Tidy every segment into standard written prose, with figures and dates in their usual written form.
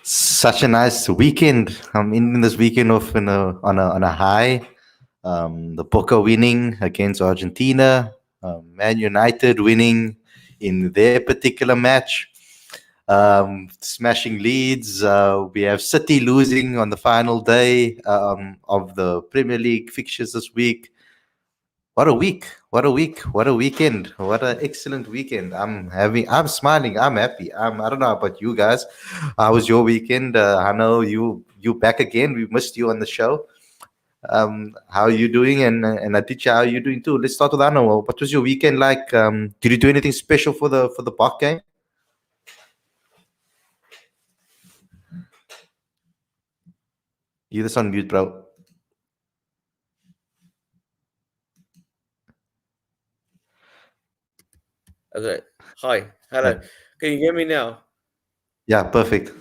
Such a nice weekend. I'm ending this weekend off on a high. The Boca winning against Argentina, Man United winning in their particular match, smashing Leeds. We have City losing on the final day of the Premier League fixtures this week. What a week! What a week! What a weekend! What an excellent weekend! I'm smiling. I'm happy. I don't know about you guys. How was your weekend? I know you back again. We missed you on the show. How are you doing? And Aditya, how are you doing too? Let's start with Anna. What was your weekend like? Did you do anything special for the Bach game? You just on mute, bro. Okay. Hi. Hello. Can you hear me now? Yeah, perfect.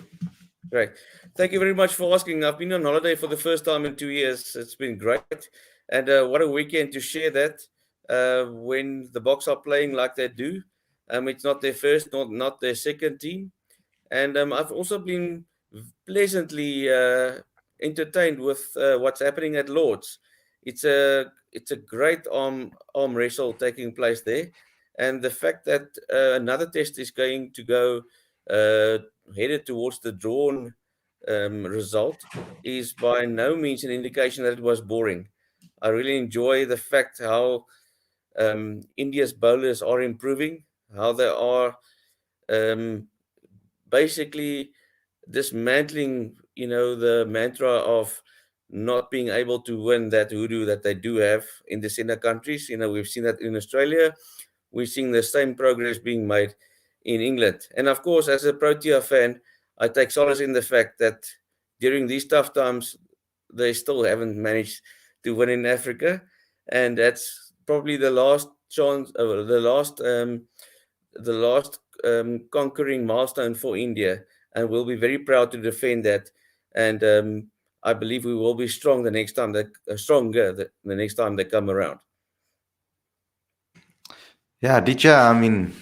Great. Thank you very much for asking. I've been on holiday for the first time in 2 years. It's been great. And what a weekend to share that when the Boks are playing like they do. It's not their first, not their second team. And I've also been pleasantly entertained with what's happening at Lords. It's a great arm wrestle taking place there, and the fact that another test is going to go uh, headed towards the drawn result is by no means an indication that it was boring. I really enjoy the fact how India's bowlers are improving, how they are um, basically dismantling, the mantra of not being able to win that hoodoo that they do have in the center countries. We've seen that in Australia. We've seen the same progress being made in England. And of course, as a Protea fan, I take solace in the fact that during these tough times, they still haven't managed to win in Africa. And that's probably the last chance, the last conquering milestone for India, and we'll be very proud to defend that. And I believe we will be strong the next time stronger the next time they come around. Yeah, Aditya, I mean,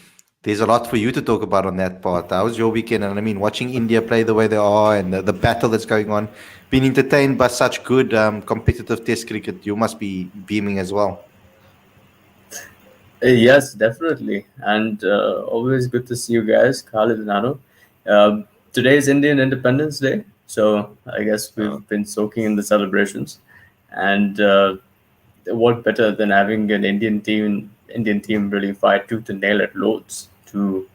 there's a lot for you to talk about on that part. How was your weekend? And I mean, watching India play the way they are and the battle that's going on, being entertained by such good competitive test cricket, you must be beaming as well. Yes, definitely. And always good to see you guys, Khalid and Anu. Today is Indian Independence Day, so I guess Oh, we've been soaking in the celebrations. And what better than having an Indian team really fight tooth and nail at Lords to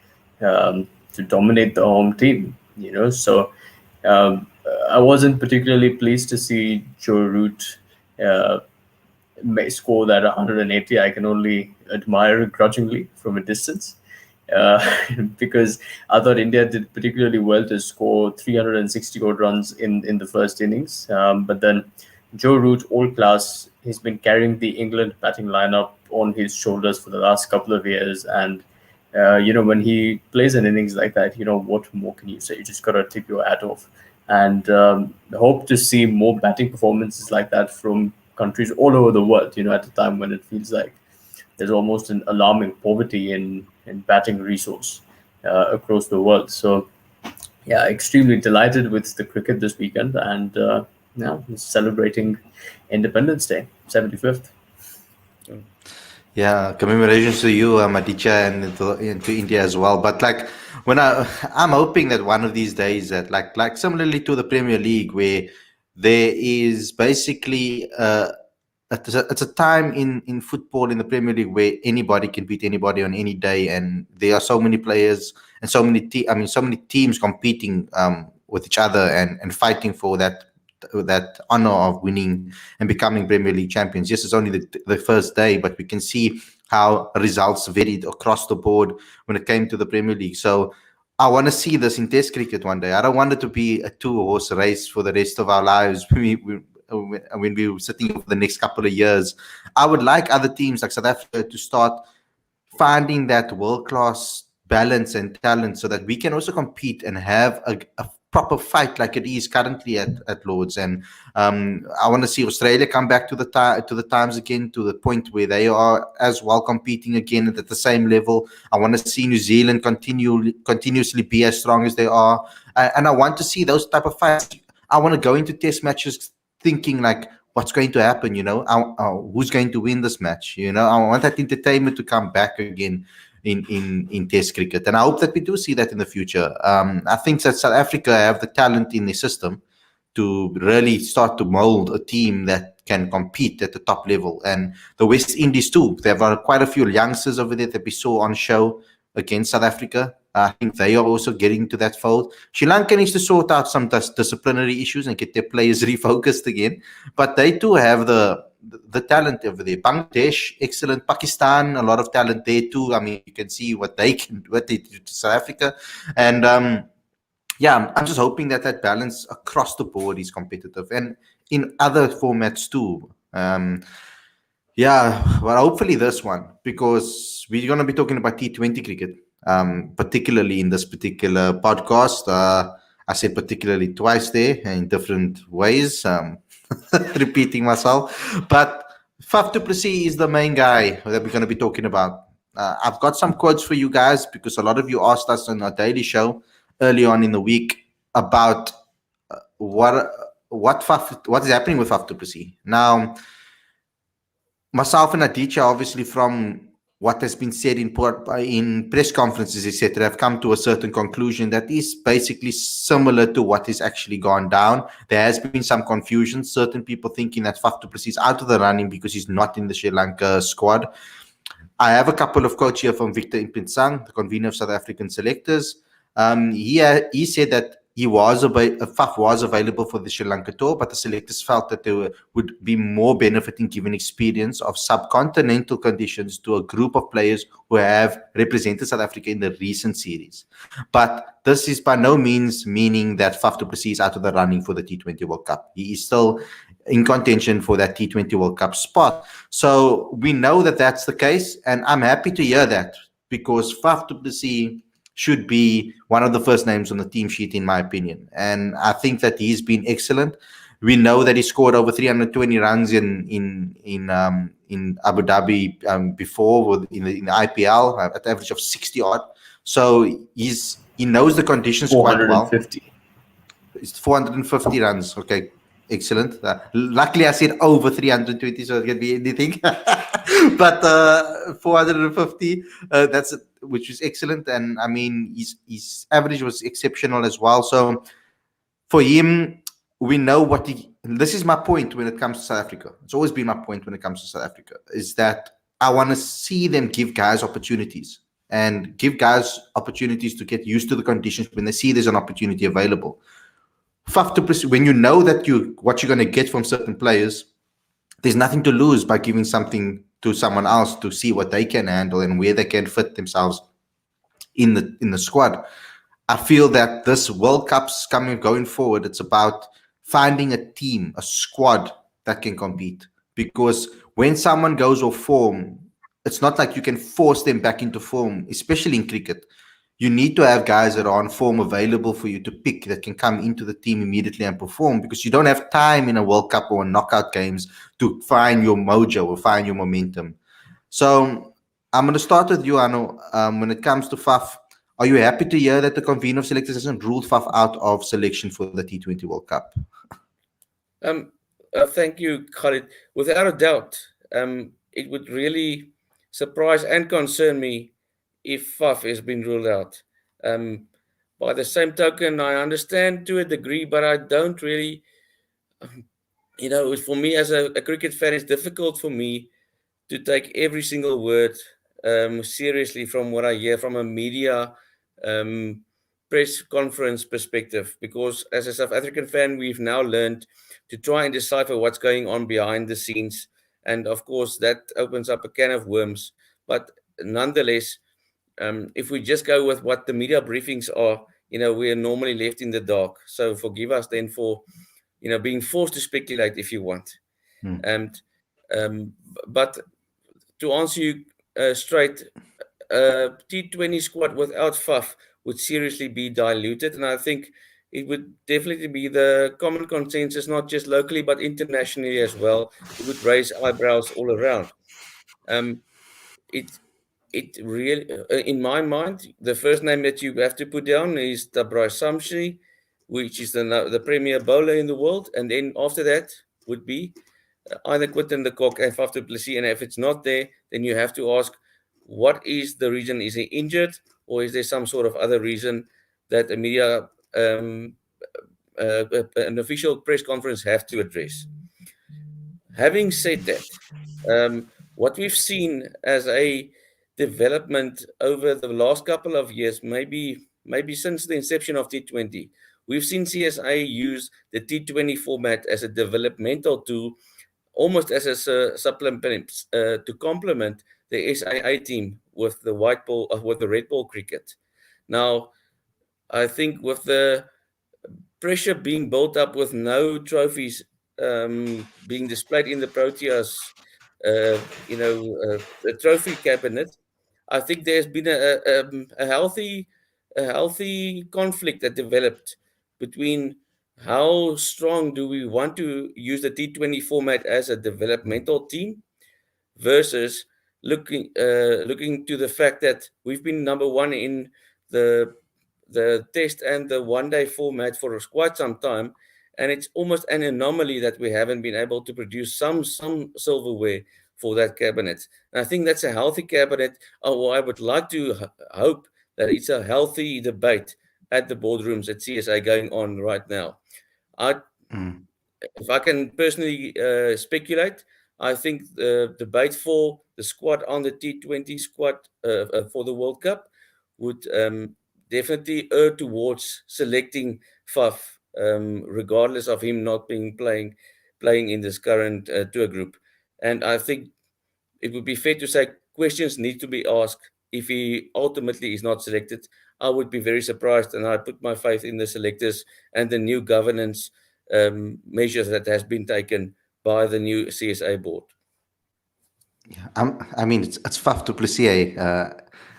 dominate the home team, So I wasn't particularly pleased to see Joe Root uh, may score that 180. I can only admire grudgingly from a distance. Uh, because I thought India did particularly well to score 360 odd runs in the first innings. But then Joe Root, all class, he's been carrying the England batting lineup on his shoulders for the last couple of years. And, when he plays an innings like that, what more can you say? You just got to tip your hat off. And hope to see more batting performances like that from countries all over the world, at a time when it feels like there's almost an alarming poverty in batting resource across the world. So, yeah, extremely delighted with the cricket this weekend and celebrating Independence Day, 75th. Yeah, commemorations to you, Aditya, and to India as well. But like I'm hoping that one of these days that like similarly to the Premier League, where there is basically it's a time in football in the Premier League where anybody can beat anybody on any day, and there are so many players and so many teams competing with each other and fighting for that honor of winning and becoming Premier League champions. Yes, it's only the first day, but we can see how results varied across the board when it came to the Premier League. So I want to see this in Test cricket one day. I don't want it to be a two-horse race for the rest of our lives. When we were sitting here for the next couple of years, I would like other teams like South Africa to start finding that world class balance and talent so that we can also compete and have proper fight like it is currently at Lords. And I want to see Australia come back to the times again, to the point where they are as well competing again at the same level. I want to see New Zealand continuously be as strong as they are, and I want to see those type of fights. I want to go into test matches thinking like, what's going to happen? Who's going to win this match? I want that entertainment to come back again in Test cricket, and I hope that we do see that in the future. I think that South Africa have the talent in the system to really start to mold a team that can compete at the top level, and the West Indies too. There are quite a few youngsters over there that we saw on show against South Africa. I think they are also getting to that fold. Sri Lanka needs to sort out some disciplinary issues and get their players refocused again, but they too have the talent over there. Bangladesh, excellent. Pakistan, a lot of talent there too. I mean, you can see what they do to South Africa, and I'm just hoping that balance across the board is competitive and in other formats too. Well, hopefully this one, because we're going to be talking about T20 cricket, particularly in this particular podcast. I said particularly twice there in different ways, repeating myself. But Faf du Plessis is the main guy that we're going to be talking about. I've got some quotes for you guys because a lot of you asked us on our daily show early on in the week about what is happening with Faf du Plessis. Now, myself and Aditya, obviously, from what has been said in press conferences, etc., have come to a certain conclusion that is basically similar to what has actually gone down. There has been some confusion. Certain people thinking that Faf du Plessis is out of the running because he's not in the Sri Lanka squad. I have a couple of quotes here from Victor Impinsang, the convener of South African selectors. He said that Faf was available for the Sri Lanka tour, but the selectors felt that they would be more benefiting given experience of subcontinental conditions to a group of players who have represented South Africa in the recent series. But this is by no means meaning that Faf du Plessis is out of the running for the T20 World Cup. He is still in contention for that T20 World Cup spot. So we know that that's the case, and I'm happy to hear that because Faf du Plessis should be one of the first names on the team sheet, in my opinion. And I think that he's been excellent. We know that he scored over 320 runs in Abu Dhabi before in the IPL at the average of 60 odd. So he knows the conditions quite well. 450. It's 450 runs. Okay, excellent. Luckily, I said over 320, so it can be anything. But 450, which is excellent. And I mean, his average was exceptional as well. So for him, we know this is my point when it comes to South Africa. It's always been my point when it comes to South Africa, is that I want to see them give guys opportunities and give guys opportunities to get used to the conditions when they see there's an opportunity available. Faf du Plessis, when you know that what you're going to get from certain players, there's nothing to lose by giving something to someone else to see what they can handle and where they can fit themselves in the squad. I feel that this World Cup's going forward, it's about finding a team, a squad that can compete. Because when someone goes off form, it's not like you can force them back into form, especially in cricket. You need to have guys that are on form available for you to pick that can come into the team immediately and perform, because you don't have time in a World Cup or knockout games to find your mojo or find your momentum. So I'm going to start with you, Arno. When it comes to Faf, are you happy to hear that the convener of selectors hasn't ruled Faf out of selection for the T20 World Cup? Thank you, Khalid. Without a doubt, it would really surprise and concern me if Faf has been ruled out. By the same token, I understand to a degree, but I don't really, for me as a cricket fan, it's difficult for me to take every single word seriously from what I hear from a media press conference perspective, because as a South African fan, we've now learned to try and decipher what's going on behind the scenes. And of course, that opens up a can of worms. But nonetheless, if we just go with what the media briefings are, we are normally left in the dark. So forgive us then for, being forced to speculate if you want. But to answer you straight, T20 squad without Faf would seriously be diluted. And I think it would definitely be the common consensus, not just locally but internationally as well. It would raise eyebrows all around. It it really, in my mind, the first name that you have to put down is Tabrai Samshi, which is the premier bowler in the world, and then after that would be either Quinton de Kock and Faf du Plessis. And if it's not there, then you have to ask, what is the reason? Is he injured, or is there some sort of other reason that a media an official press conference have to address? Having said that, what we've seen as a development over the last couple of years, maybe since the inception of T20, we've seen CSA use the T20 format as a developmental tool, almost as a supplement to complement the SAA team with the white ball, with the red ball cricket. Now, I think with the pressure being built up with no trophies being displayed in the Proteas, the trophy cabinet, I think there's been a healthy conflict that developed between how strong do we want to use the T20 format as a developmental team versus looking to the fact that we've been number one in the test and the one-day format for quite some time, and it's almost an anomaly that we haven't been able to produce some silverware for that cabinet. And I think that's a healthy cabinet. I would like to hope that it's a healthy debate at the boardrooms at CSA going on right now. If I can personally speculate, I think the debate for the squad on the T20 squad for the World Cup would definitely err towards selecting Faf, regardless of him not being playing in this current tour group. And I think it would be fair to say questions need to be asked if he ultimately is not selected. I would be very surprised, and I put my faith in the selectors and the new governance measures that has been taken by the new CSA board. Yeah, I mean, it's Faf du Plessis,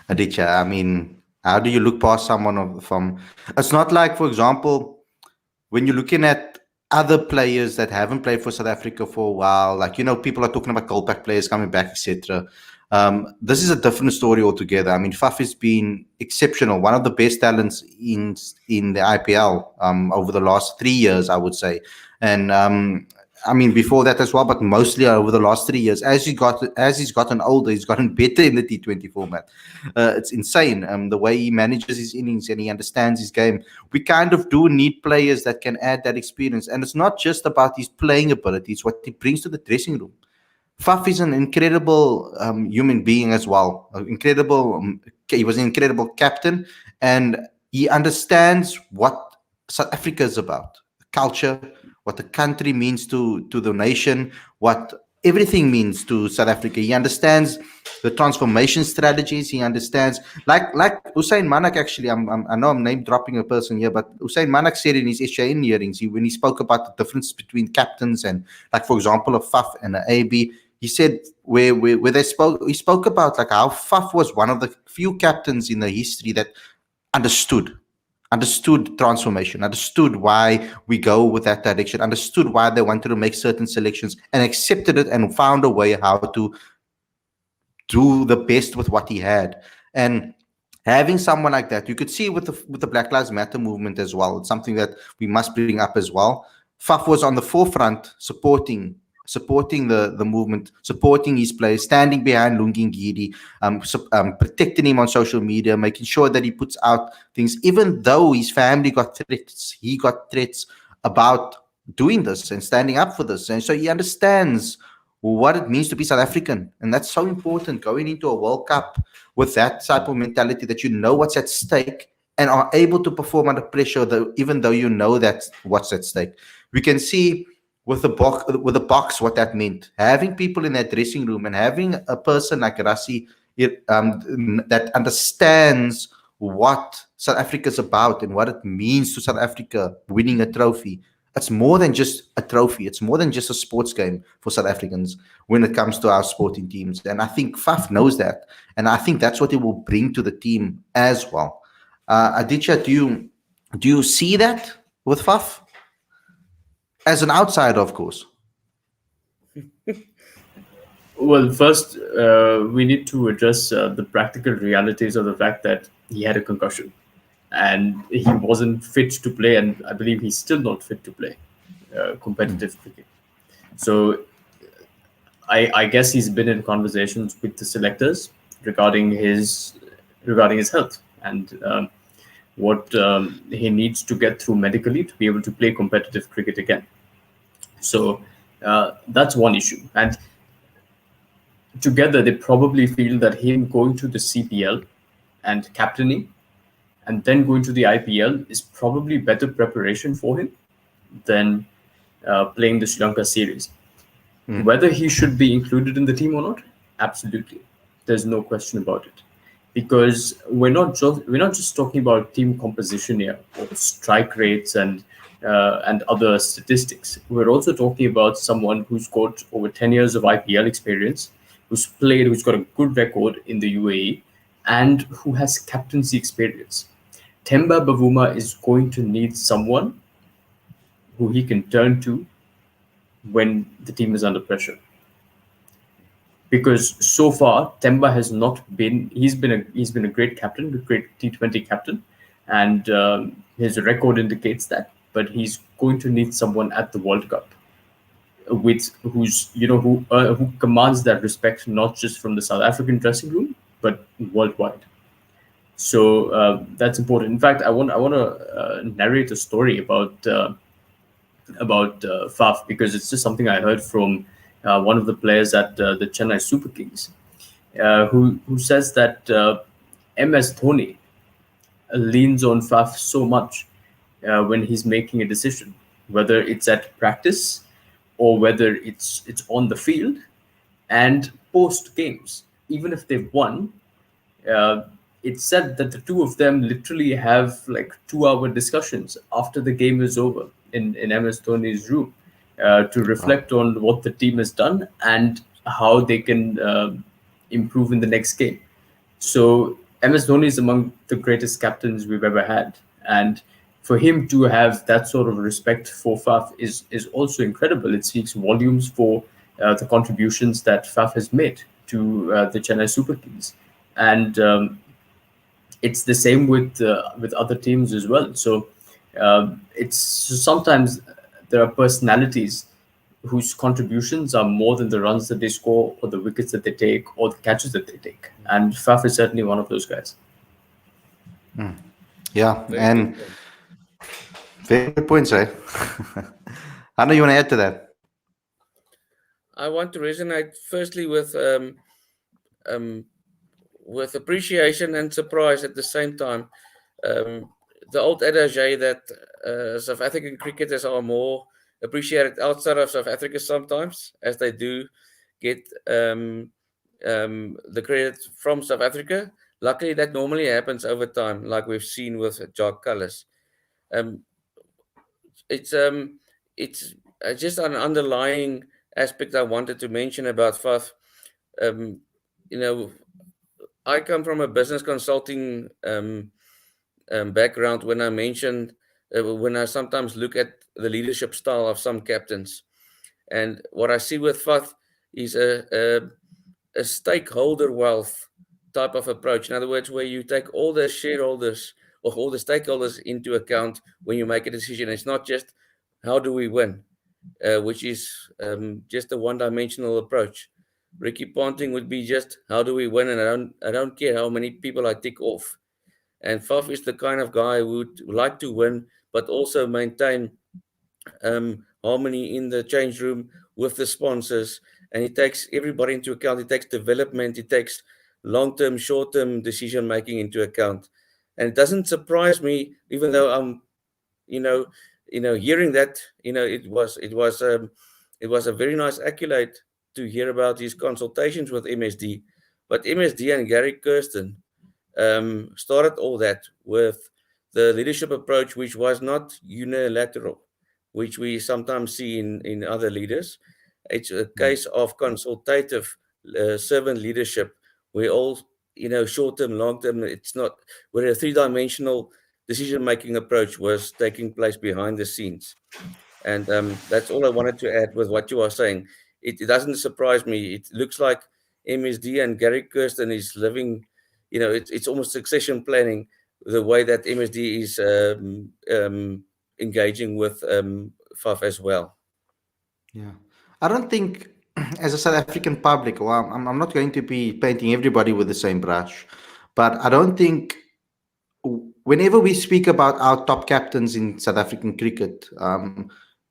Aditya. I mean, how do you look past someone from? It's not like, for example, when you're looking at other players that haven't played for South Africa for a while, like, people are talking about Goldpack players coming back, etc. This is a different story altogether. I mean, Faf has been exceptional, one of the best talents in the IPL over the last 3 years, I would say. And I mean, before that as well, but mostly over the last 3 years. As he's gotten older, he's gotten better in the T20 format. It's insane the way he manages his innings and he understands his game. We kind of do need players that can add that experience. And it's not just about his playing ability, it's what he brings to the dressing room. Faf is an incredible human being as well. He was an incredible captain, and he understands what South Africa is about. Culture, what the country means to the nation, what everything means to South Africa. He understands the transformation strategies. He understands, like Hussein Manak. Actually, I know I'm name dropping a person here, but Hussein Manak said in his SJN hearings, when he spoke about the difference between captains and, like, for example, a Faf and an AB, he said where he spoke about like how Faf was one of the few captains in the history that understood transformation, understood why we go with that direction, understood why they wanted to make certain selections, and accepted it and found a way how to do the best with what he had. And having someone like that, you could see with the Black Lives Matter movement as well. It's something that we must bring up as well. Faf was on the forefront supporting the movement, supporting his players, standing behind Lungi Ngidi, protecting him on social media, making sure that he puts out things, even though his family got threats. He got threats about doing this and standing up for this. And so he understands what it means to be South African. And that's so important, going into a World Cup with that type of mentality, that you know what's at stake and are able to perform under pressure, even though you know that's what's at stake. We can see with the box what that meant. Having people in that dressing room and having a person like Rassie that understands what South Africa is about and what it means to South Africa winning a trophy. It's more than just a trophy. It's more than just a sports game for South Africans when it comes to our sporting teams. And I think Faf knows that. And I think that's what he will bring to the team as well. Aditya, do you see that? with Faf? As an outsider, of course. Well, first, we need to address the practical realities of the fact that he had a concussion and he wasn't fit to play, and I believe he's still not fit to play competitive cricket. So I guess he's been in conversations with the selectors regarding his health and what he needs to get through medically to be able to play competitive cricket again. So that's one issue, and together they probably feel that him going to the CPL and captaining and then going to the IPL is probably better preparation for him than playing the Sri Lanka series. Whether he should be included in the team or not, absolutely, there's no question about it, because we're not just talking about team composition here or strike rates and other statistics. We're also talking about someone who's got over 10 years of IPL experience, who's got a good record in the UAE, and who has captaincy experience. Themba Bavuma is going to need someone who he can turn to when the team is under pressure. Because so far, Themba has not been. He's been a great captain, a great T20 captain, and his record indicates that. But he's going to need someone at the World Cup, who commands that respect not just from the South African dressing room but worldwide. So that's important. In fact, I want to narrate a story about Faf, because it's just something I heard from one of the players at the Chennai Super Kings, who says that MS Dhoni leans on Faf so much when he's making a decision, whether it's at practice or whether it's on the field and post games. Even if they've won, it's said that the two of them literally have like 2-hour discussions after the game is over in MS Dhoni's room to reflect on what the team has done and how they can improve in the next game. So MS Dhoni is among the greatest captains we've ever had, and for him to have that sort of respect for Faf is also incredible. It speaks volumes for the contributions that Faf has made to the Chennai Super Kings, and it's the same with other teams as well. So it's sometimes there are personalities whose contributions are more than the runs that they score or the wickets that they take or the catches that they take, and Faf is certainly one of those guys. Yeah, Very and good point. very good points, eh? I know you want to add to that. I want to resonate firstly with appreciation and surprise at the same time. The old adage that South African cricketers are more appreciated outside of South Africa sometimes, as they do get the credit from South Africa. Luckily, that normally happens over time, like we've seen with Jock Cullis. It's just an underlying aspect I wanted to mention about Faf. You know, I come from a business consulting background. When I mentioned, when I sometimes look at the leadership style of some captains, and what I see with Faf is a stakeholder wealth type of approach. In other words, where you take all the shareholders or all the stakeholders into account when you make a decision. It's not just how do we win, which is just a one-dimensional approach. Ricky Ponting would be just how do we win, and I don't care how many people I tick off. And Faf is the kind of guy who would like to win, but also maintain harmony in the change room with the sponsors. And he takes everybody into account. He takes development. He takes long-term, short-term decision making into account. And it doesn't surprise me, even though I'm, hearing that, it was a very nice accolade to hear about his consultations with MSD. But MSD and Gary Kirsten started all that with the leadership approach, which was not unilateral, which we sometimes see in other leaders. It's a case of consultative servant leadership. We're all, short term, long term. It's not, we're a three-dimensional decision-making approach was taking place behind the scenes. And that's all I wanted to add with what you are saying. It doesn't surprise me. It looks like MSD and Gary Kirsten is living, it's almost succession planning, the way that MSD is engaging with Faf as well. Yeah. I don't think, as a South African public, well, I'm not going to be painting everybody with the same brush, but I don't think whenever we speak about our top captains in South African cricket,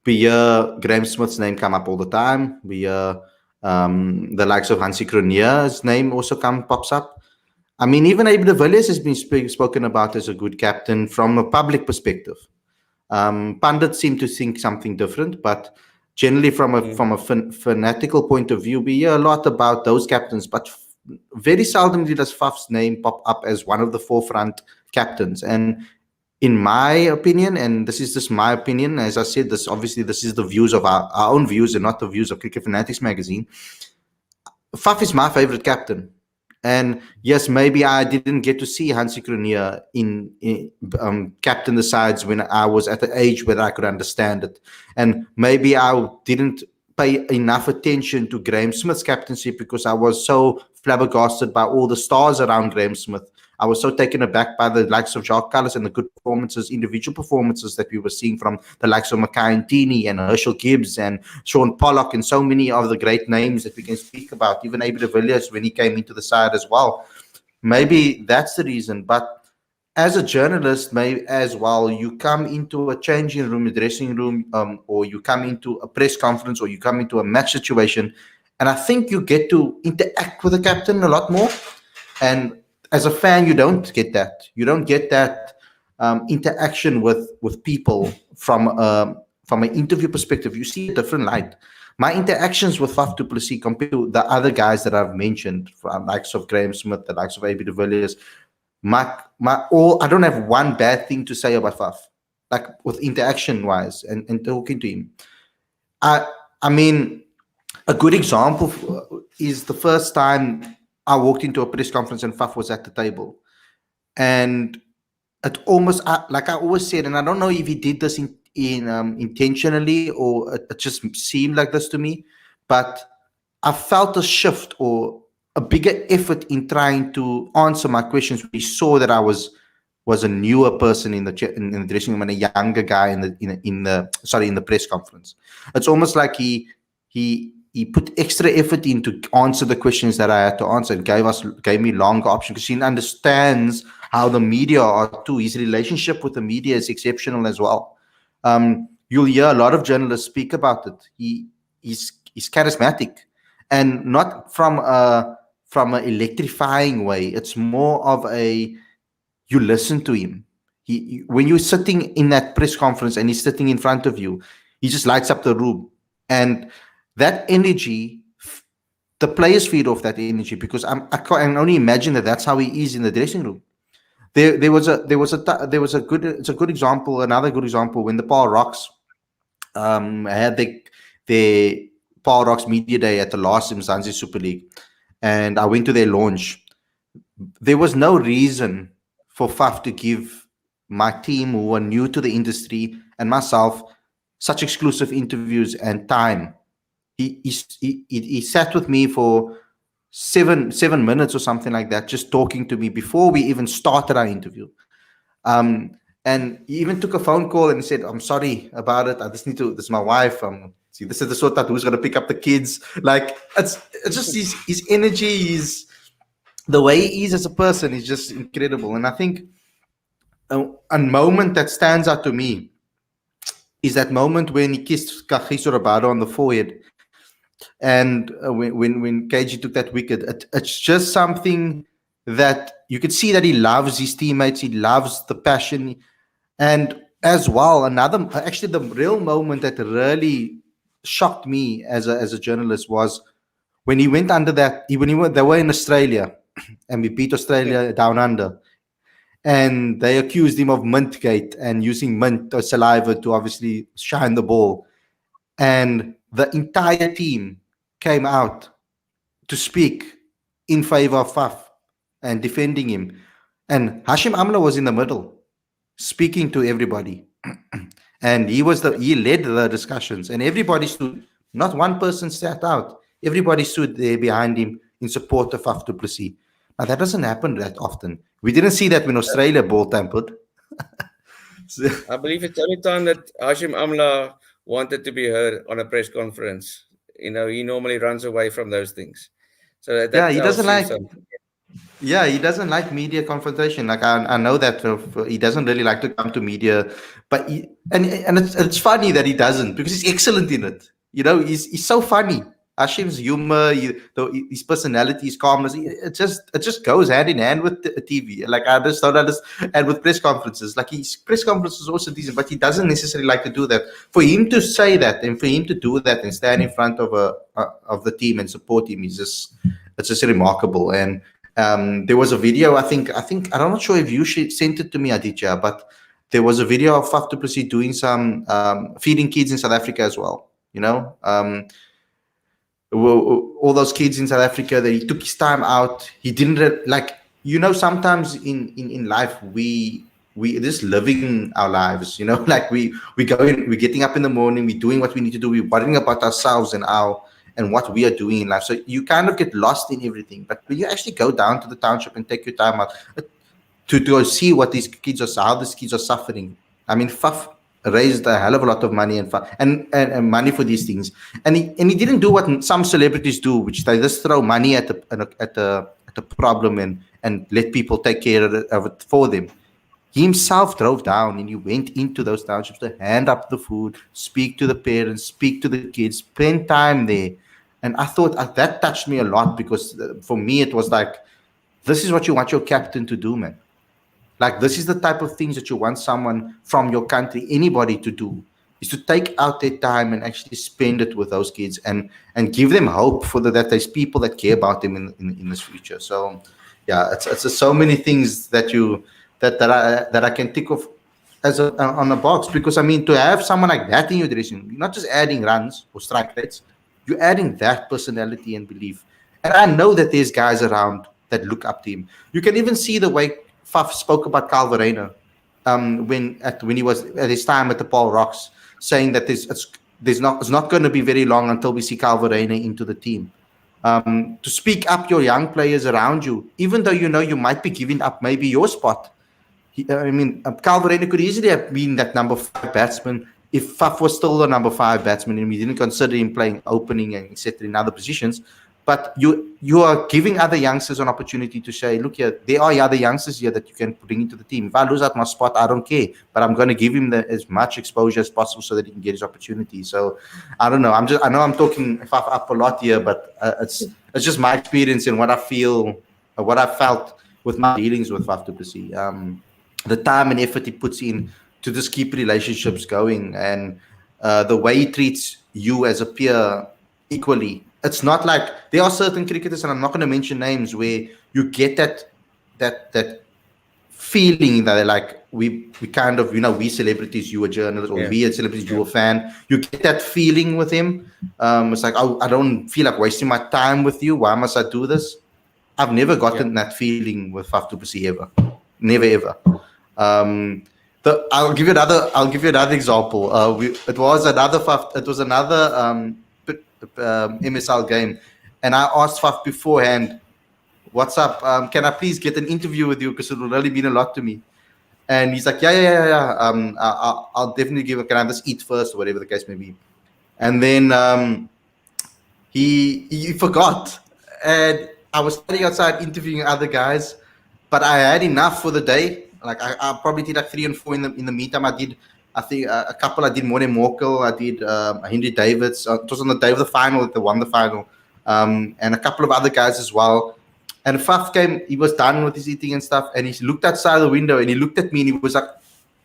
we hear Graeme Smith's name come up all the time. We hear the likes of Hansie Cronje's name also pops up. I mean, even Abel de Villiers has been spoken about as a good captain from a public perspective. Pundits seem to think something different, but generally from a fanatical point of view, we hear a lot about those captains, but very seldomly does Faf's name pop up as one of the forefront captains. And in my opinion, and this is just my opinion, as I said, this is the views of our own views and not the views of Cricket Fanatics Magazine. Faf is my favorite captain. And yes, maybe I didn't get to see Hansie Cronje in captain the sides when I was at the age where I could understand it. And maybe I didn't pay enough attention to Graeme Smith's captaincy because I was so flabbergasted by all the stars around Graeme Smith. I was so taken aback by the likes of Jacques Kallis and the good performances, individual performances that we were seeing from the likes of Mackay and Tini and Herschel Gibbs and Sean Pollock and so many of the great names that we can speak about, even Abel de Villiers when he came into the side as well. Maybe that's the reason. But as a journalist, maybe as well, you come into a changing room, a dressing room, or you come into a press conference, or you come into a match situation, and I think you get to interact with the captain a lot more. And as a fan, you don't get that. You don't get that interaction with people from an interview perspective. You see a different light. My interactions with Faf du Plessis compared to the other guys that I've mentioned, the likes of Graeme Smith, the likes of Abel de Villiers, I don't have one bad thing to say about Faf, like with interaction wise and talking to him. I mean, a good example is the first time I walked into a press conference and Faf was at the table. And it almost, like I always said, and I don't know if he did this intentionally or it just seemed like this to me, but I felt a shift or a bigger effort in trying to answer my questions. We saw that I was a newer person in the dressing room and a younger guy in the press conference. It's almost like he put extra effort in to answer the questions that I had to answer and gave me longer options because he understands how the media are too. His relationship with the media is exceptional as well. You'll hear a lot of journalists speak about it. He's charismatic, and not from an electrifying way. It's more of you listen to him. When you're sitting in that press conference and he's sitting in front of you, he just lights up the room. And that energy, the players feed off that energy because I can only imagine that that's how he is in the dressing room. It's a good example. Another good example when the Paul Rocks had their Paul Rocks media day at the last Mzansi Super League, and I went to their launch. There was no reason for Faf to give my team who are new to the industry and myself such exclusive interviews and time. He sat with me for seven minutes or something like that, just talking to me before we even started our interview. And he even took a phone call and he said, "I'm sorry about it. I just need to. This is my wife. See, this is the sort of who's going to pick up the kids." Like it's just his energy, the way he is as a person is just incredible. And I think a moment that stands out to me is that moment when he kissed Kagiso Rabada on the forehead. And when KG took that wicket, it's just something that you could see that he loves his teammates, he loves the passion. And as well, actually the real moment that really shocked me as a journalist was when he went under that, they were in Australia and we beat Australia down under. And they accused him of Mintgate and using mint or saliva to obviously shine the ball. And the entire team came out to speak in favor of Faf and defending him. And Hashim Amla was in the middle, speaking to everybody. And he led the discussions, and everybody stood. Not one person sat out. Everybody stood there behind him in support of Faf du Plessis. Now that doesn't happen that often. We didn't see that when Australia ball tampered. So, I believe it's the only time that Hashim Amla wanted to be heard on a press conference. He normally runs away from those things. So that yeah, he tells doesn't you like. something. Yeah, he doesn't like media confrontation. Like I know that he doesn't really like to come to media, but and it's funny that he doesn't, because he's excellent in it. He's so funny. Hashim's humor, his personality, his calmness, it just goes hand in hand with the TV. Like I just don't understand. And with press conferences, like his press conferences also decent, but he doesn't necessarily like to do that. For him to say that and for him to do that and stand in front of of the team and support him it's just remarkable. And there was a video. I'm not sure if you sent it to me, Aditya, but there was a video of Faf du Plessis doing some feeding kids in South Africa as well. All those kids in South Africa, that he took his time out. He didn't sometimes in life we just living our lives. Like we going, we're getting up in the morning, we're doing what we need to do, we're worrying about ourselves and what we are doing in life. So you kind of get lost in everything. But when you actually go down to the township and take your time out to go see what these kids how these kids are suffering. I mean, Faf raised a hell of a lot of money and money for these things. And he didn't do what some celebrities do, which they just throw money at the problem and let people take care of it for them. He himself drove down and he went into those townships to hand up the food, speak to the parents, speak to the kids, spend time there. And I thought that touched me a lot, because for me, it was like, this is what you want your captain to do, man. Like, this is the type of things that you want someone from your country, anybody, to do, is to take out their time and actually spend it with those kids and give them hope that there's people that care about them in this future. So, yeah, it's just so many things that I can think of on a box, because I mean, to have someone like that in your dressing room, you're not just adding runs or strike rates, you're adding that personality and belief. And I know that there's guys around that look up to him. You can even see the way Faf spoke about Calverena when he was at his time at the Paul Rocks, saying that it's not going to be very long until we see Calverena into the team. To speak up your young players around you, even though you might be giving up maybe your spot. Calverena could easily have been that number 5 batsman if Faf was still the number 5 batsman and we didn't consider him playing opening and etc. in other positions. But you are giving other youngsters an opportunity to say, look here, there are other youngsters here that you can bring into the team. If I lose out my spot, I don't care, but I'm going to give him as much exposure as possible so that he can get his opportunity. So I don't know. I know I'm talking Faf up a lot here, but it's just my experience and what I feel, what I felt with my dealings with Faf du Plessis. The time and effort he puts in to just keep relationships going, and the way he treats you as a peer equally. It's not like there are certain cricketers, and I'm not going to mention names, where you get that feeling that like we kind of, we celebrities, you a journalist, or we as celebrities, you a fan. You get that feeling with him. It's like, I don't feel like wasting my time with you. Why must I do this? I've never gotten that feeling with Faf du Plessis ever. Never ever. I'll give you another example. It was another MSL game, and I asked Faf beforehand, what's up, can I please get an interview with you, because it will really mean a lot to me. And he's like, yeah, I'll definitely give it. Can I just eat first, or whatever the case may be. And then he forgot, and I was standing outside interviewing other guys, but I had enough for the day. Like I probably did like 3 and 4 in the meantime. I think a couple. I did Morne Morkel. I did Henry Davids. It was on the day of the final that they won the final, and a couple of other guys as well. And Faf came. He was done with his eating and stuff, and he looked outside the window and he looked at me and he was like,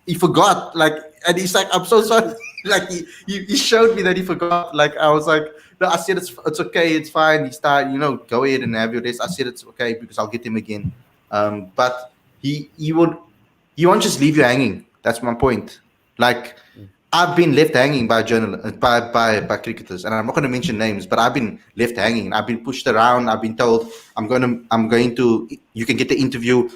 he forgot. Like, and he's like, I'm so sorry. Like he showed me that he forgot. Like I was like, no, I said it's okay, it's fine. He started, go ahead and have your rest. I said it's okay because I'll get him again. But he won't just leave you hanging. That's my point. Like, I've been left hanging by journalists, by cricketers, and I'm not going to mention names, but I've been left hanging. I've been pushed around. I've been told I'm going to. You can get the interview.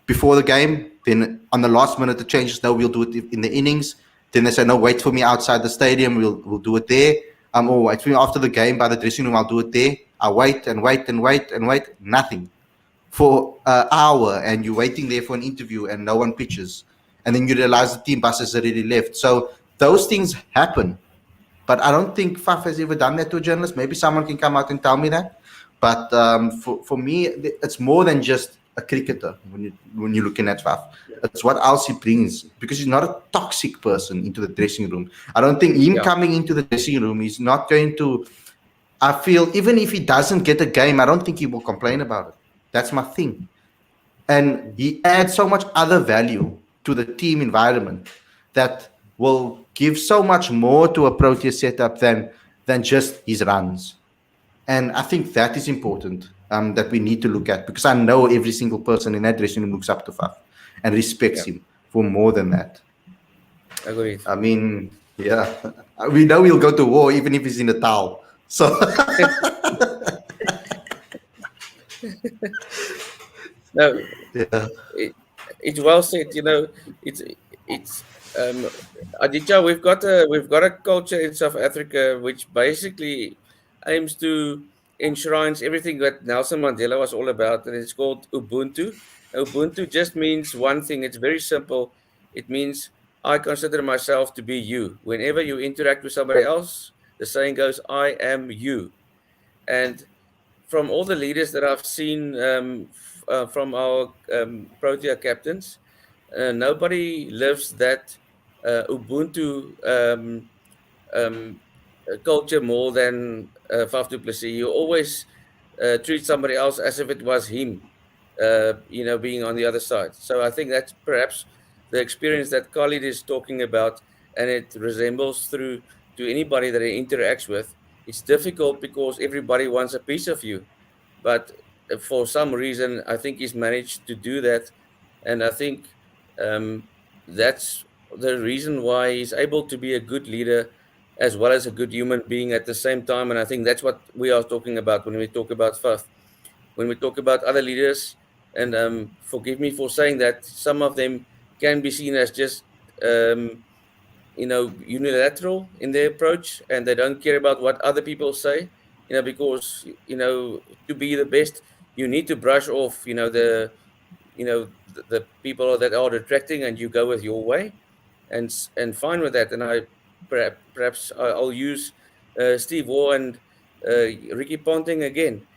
before the game. Then on the last minute, the changes, no, we'll do it in the innings. Then they say, no, wait for me outside the stadium. We'll do it there. Or wait for me after the game by the dressing room. I'll do it there. I wait and wait and wait and wait. Nothing for an hour, and you're waiting there for an interview, and no one pitches. And then you realize the team bus has already left. So those things happen. But I don't think Faf has ever done that to a journalist. Maybe someone can come out and tell me that. But for me, it's more than just a cricketer when you're looking at Faf. It's what else he brings, because he's not a toxic person into the dressing room. I don't think him coming into the dressing room, he's not going to. I feel even if he doesn't get a game, I don't think he will complain about it. That's my thing. And he adds so much other value to the team environment that will give so much more to a Protea setup than just his runs. And I think that is important, that we need to look at, because I know every single person in that dressing room looks up to Faf and respects him for more than that. Agreed. I mean, yeah, we know he'll go to war even if he's in a towel. So no, yeah. It's well said. It's Aditya. We've got a culture in South Africa which basically aims to enshrines everything that Nelson Mandela was all about, and it's called Ubuntu. Ubuntu just means one thing. It's very simple. It means I consider myself to be you. Whenever you interact with somebody else, the saying goes, I am you. And from all the leaders that I've seen from our Protea captains, nobody lives that Ubuntu culture more than Faf du Plessis. You always treat somebody else as if it was him, being on the other side. So I think that's perhaps the experience that Khalid is talking about, and it resembles through to anybody that he interacts with. It's difficult because everybody wants a piece of you, but for some reason, I think he's managed to do that, and I think that's the reason why he's able to be a good leader as well as a good human being at the same time. And I think that's what we are talking about when we talk about Faf. When we talk about other leaders, and forgive me for saying that, some of them can be seen as just unilateral in their approach, and they don't care about what other people say, because to be the best, you need to brush off the people that are detracting, and you go with your way, and fine with that. And perhaps I'll use Steve Waugh and Ricky Ponting again,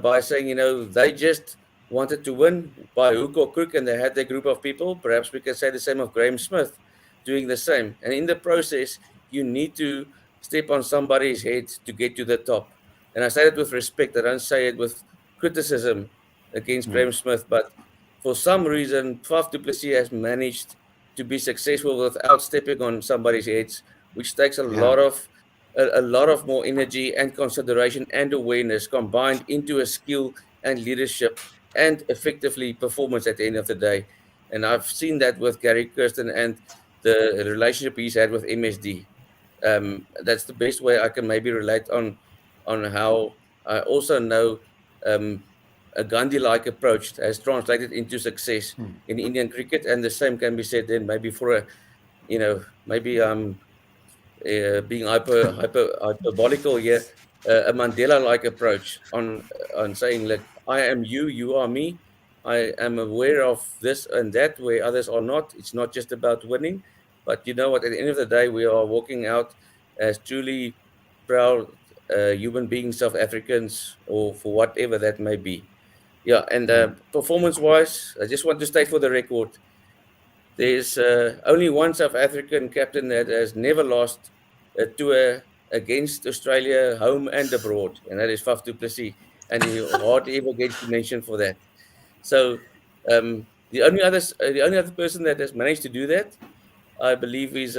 by saying they just wanted to win by hook or crook, and they had their group of people. Perhaps we can say the same of Graham Smith doing the same. And in the process, you need to step on somebody's head to get to the top. And I say it with respect. I don't say it with criticism against Graham Smith. But for some reason, Faf du Plessis has managed to be successful without stepping on somebody's heads, which takes a lot of more energy and consideration and awareness combined into a skill and leadership and effectively performance at the end of the day. And I've seen that with Gary Kirsten and the relationship he's had with MSD. That's the best way I can maybe relate on how I also know a Gandhi-like approach has translated into success in Indian cricket, and the same can be said then maybe for maybe being hyperbolical here, a Mandela-like approach on saying, look, I am you, you are me. I am aware of this and that where others are not. It's not just about winning, but you know what? At the end of the day, we are walking out as truly proud human beings, South Africans, or for whatever that may be. Yeah, and performance-wise, I just want to state for the record, there's only one South African captain that has never lost a tour against Australia, home and abroad, and that is Faf du Plessis, and he hardly ever gets mentioned for that. So the only other person that has managed to do that, I believe, is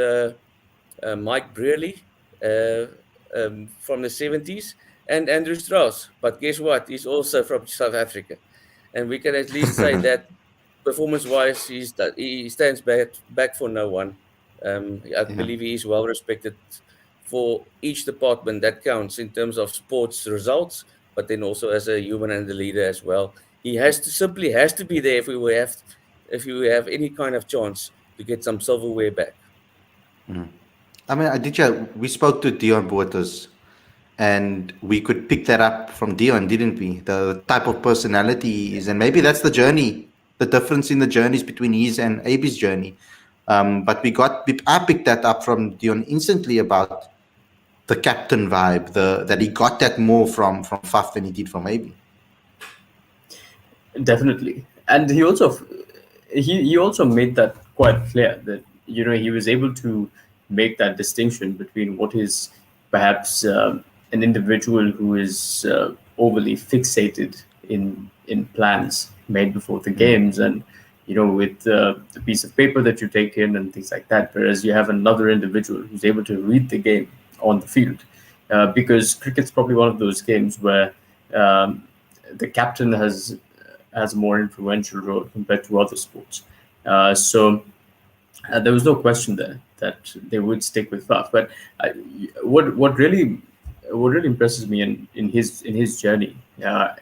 Mike Brearley from the 70s, and Andrew Strauss. But guess what? He's also from South Africa, and we can at least say that performance-wise, he stands back for no one. I believe he is well respected for each department that counts in terms of sports results, but then also as a human and a leader as well. He simply has to be there if we if you have any kind of chance to get some silverware back. I mean, Aditya, we spoke to Dion Bottas, and we could pick that up from Dion, didn't we? The type of personality he is, and maybe that's the journey, the difference in the journeys between his and AB's journey. But I picked that up from Dion instantly about the captain vibe, that he got that more from Faf than he did from AB. Definitely, and he also made that quite clear that he was able to make that distinction between what is perhaps an individual who is overly fixated in plans made before the games, and with the piece of paper that you take in and things like that, whereas you have another individual who's able to read the game on the field, because cricket's probably one of those games where the captain has a more influential role compared to other sports. So there was no question there that they would stick with Faf. But what really impresses me in his journey,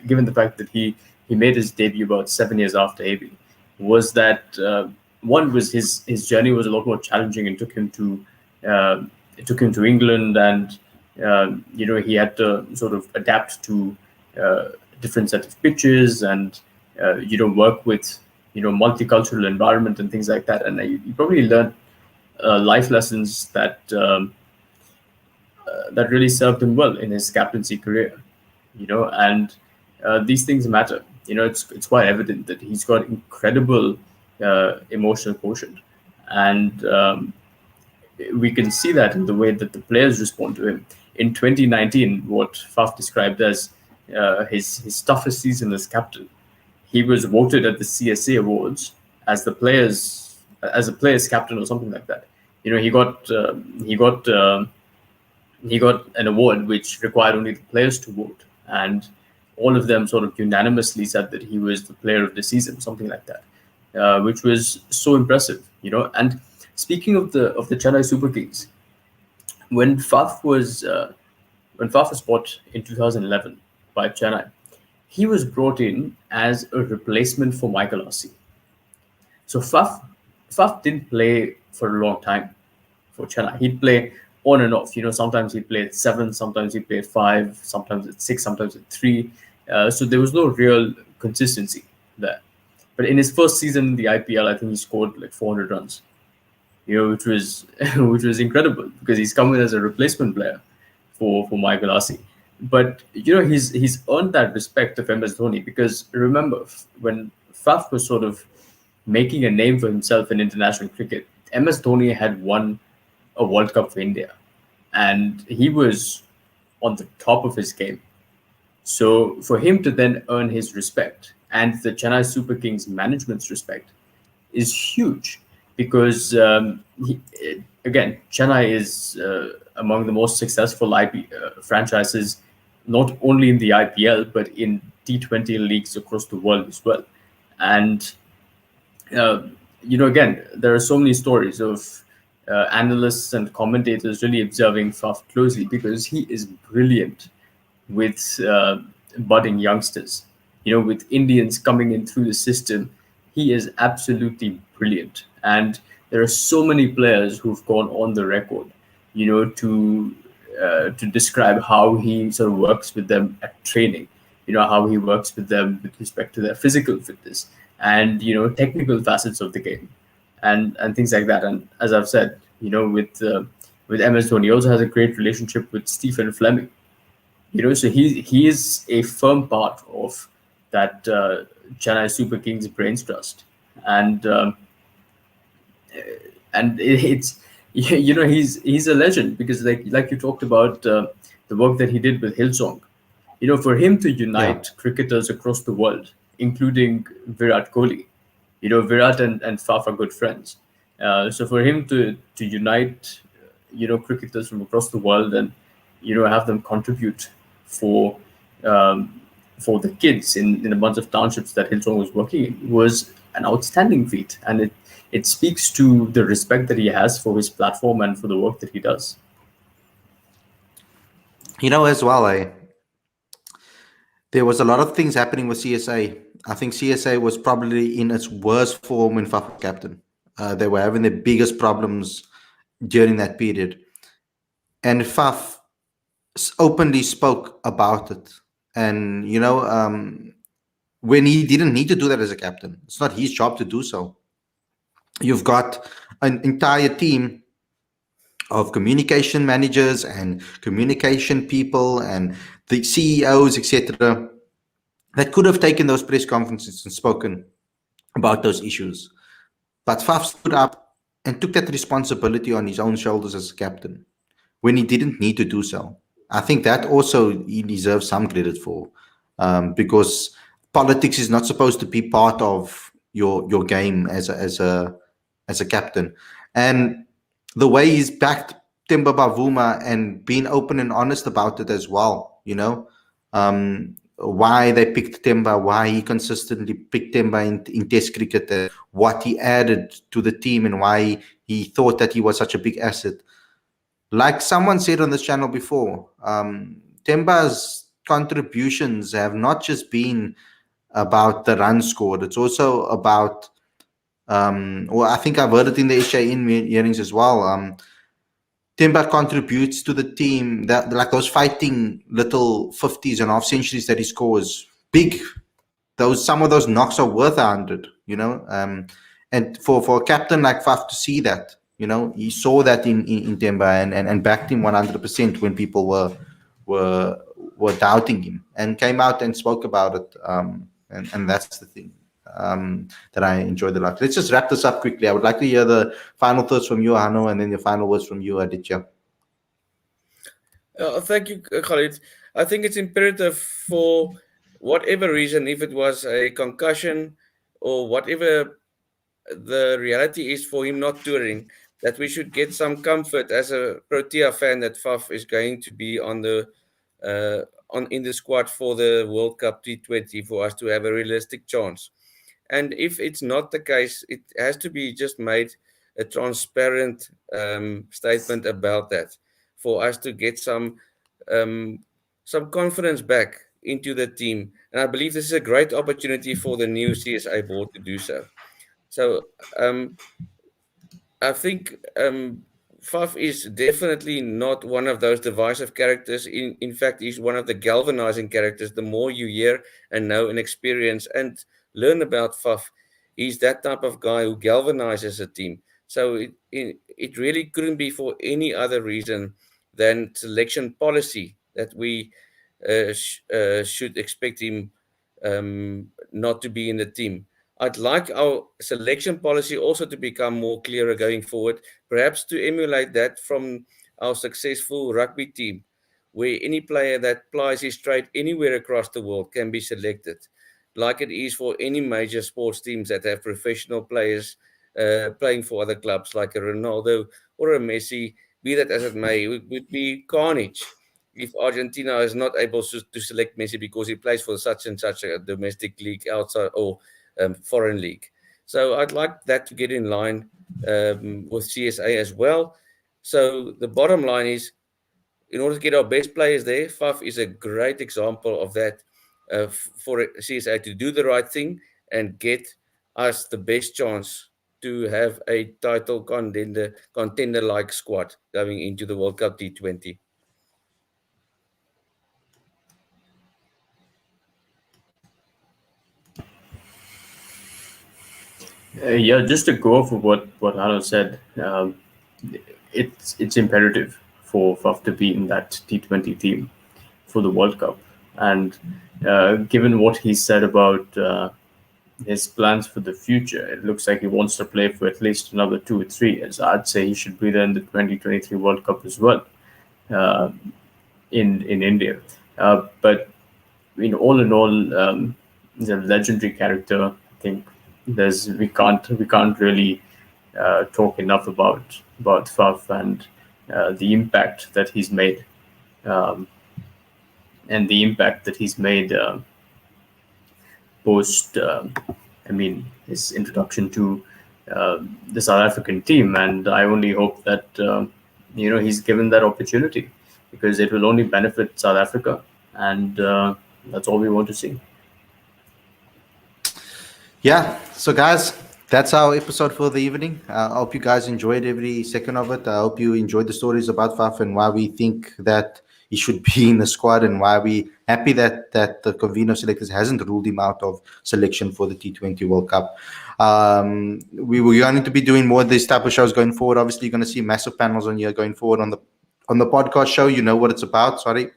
given the fact that he made his debut about 7 years after AB, was that one was his journey was a lot more challenging and took him to England, and he had to sort of adapt to different set of pitches and work with multicultural environment and things like that, and you probably learned life lessons that that really served him well in his captaincy career, and these things matter. It's quite evident that he's got incredible emotional quotient, and we can see that in the way that the players respond to him. In 2019, what Faf described as his toughest season as captain, he was voted at the CSA Awards as a players captain or something like that. He got an award which required only the players to vote, and all of them sort of unanimously said that he was the player of the season, something like that, which was so impressive. And speaking of the Chennai Super Kings, when Faf was bought in 2011 by Chennai, he was brought in as a replacement for Michael Arce. So Faf didn't play for a long time for Chennai. He'd play on and off. Sometimes he played 7, sometimes he played 5, sometimes at 6, sometimes at 3. So there was no real consistency there. But in his first season in the IPL, I think he scored like 400 runs, which was incredible because he's come in as a replacement player for Michael Arce. But he's earned that respect of MS Dhoni, because remember, when Faf was sort of making a name for himself in international cricket, MS Dhoni had won a World Cup for India, and he was on the top of his game. So for him to then earn his respect and the Chennai Super Kings management's respect is huge, because again, Chennai is among the most successful franchises, not only in the IPL, but in T20 leagues across the world as well. And, again, there are so many stories of analysts and commentators really observing Faf closely, because he is brilliant with budding youngsters. With Indians coming in through the system, he is absolutely brilliant. And there are so many players who've gone on the record, to describe how he sort of works with them at training, how he works with them with respect to their physical fitness and, technical facets of the game and things like that. And as I've said, with MS Dhoni, he also has a great relationship with Stephen Fleming, so he is a firm part of that Chennai Super Kings brains trust. And it's he's a legend, because like you talked about the work that he did with Hillsong. For him to unite cricketers across the world, including Virat Kohli, Virat and Faf are good friends. So for him to unite cricketers from across the world and have them contribute for the kids in a bunch of townships that Hillsong was working in was an outstanding feat, and it speaks to the respect that he has for his platform and for the work that he does. As well, there was a lot of things happening with CSA. I think CSA was probably in its worst form when Faf was captain. They were having the biggest problems during that period. And Faf openly spoke about it. And, when he didn't need to do that as a captain, it's not his job to do so. You've got an entire team of communication managers and communication people and the CEOs, etc., that could have taken those press conferences and spoken about those issues. But Faf stood up and took that responsibility on his own shoulders as a captain when he didn't need to do so. I think that also he deserves some credit for, because politics is not supposed to be part of your game as a captain. And the way he's backed Temba Bavuma and been open and honest about it as well, why they picked Temba, why he consistently picked Temba in Test cricket, what he added to the team, and why he thought that he was such a big asset. Like someone said on this channel before, Temba's contributions have not just been about the run scored, it's also about, well, I think I've heard it in the SJN hearings as well. Temba contributes to the team, that like those fighting little 50s and half centuries that he scores, big. Some of those knocks are worth 100, and for a captain like Faf to see that, he saw that in Temba and backed him 100% when people were doubting him, and came out and spoke about it, and that's the thing that I enjoyed a lot. Let's just wrap this up quickly. I would like to hear the final thoughts from you, Hano, and then the final words from you, Aditya. Thank you, Khalid. I think it's imperative, for whatever reason, if it was a concussion or whatever the reality is for him not touring, that we should get some comfort as a Protea fan that Faf is going to be in the squad for the World Cup T20 for us to have a realistic chance. And if it's not the case, it has to be just made a transparent statement about that, for us to get some confidence back into the team. And I believe this is a great opportunity for the new CSA board to do so. So I think Faf is definitely not one of those divisive characters. In fact, he's one of the galvanizing characters. The more you hear and know and experience and learn about Faf, he's that type of guy who galvanizes a team. So it really couldn't be for any other reason than selection policy that we should expect him not to be in the team. I'd like our selection policy also to become more clearer going forward, perhaps to emulate that from our successful rugby team, where any player that plies his trade anywhere across the world can be selected, like it is for any major sports teams that have professional players playing for other clubs, like a Ronaldo or a Messi. Be that as it may, it would be carnage if Argentina is not able to select Messi because he plays for such and such a domestic league outside or foreign league. So I'd like that to get in line with CSA as well. So the bottom line is, in order to get our best players there, Faf is a great example of that, for CSA to do the right thing and get us the best chance to have a title contender-like squad going into the World Cup T20. Yeah, just to go for what Hano said, it's imperative for Faf to be in that T20 team for the World Cup. And given what he said about his plans for the future, it looks like he wants to play for at least another 2 or 3 years. I'd say he should be there in the 2023 World Cup as well, in India. But all in all, he's a legendary character. I think we can't really talk enough about Faf and the impact that he's made, and the impact that he's made post his introduction to the South African team. And I only hope that he's given that opportunity, because it will only benefit South Africa, and that's all we want to see. Yeah. So, guys, that's our episode for the evening. I hope you guys enjoyed every second of it. I hope you enjoyed the stories about Faf and why we think that he should be in the squad and why we happy that the convener selectors hasn't ruled him out of selection for the T20 World Cup. We are going to be doing more of these type of shows going forward. Obviously, you're going to see massive panels on here going forward on the podcast show. You know what it's about. Sorry.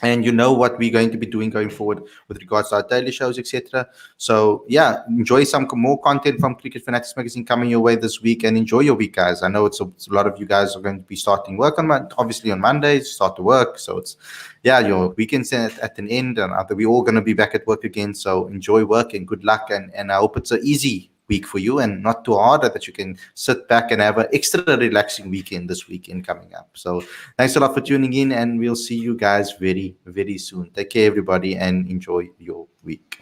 And you know what we're going to be doing going forward with regards to our daily shows, etc. So yeah, enjoy some more content from Cricket Fanatics Magazine coming your way this week, and enjoy your week, guys. I know it's a lot of you guys are going to be starting work obviously on Mondays, start to work. So it's your weekend's at an end, and we're all going to be back at work again. So enjoy work and good luck, and I hope it's an easy week for you and not too hard, that you can sit back and have an extra relaxing weekend this weekend coming up. So thanks a lot for tuning in, and we'll see you guys very, very soon. Take care, everybody, and enjoy your week.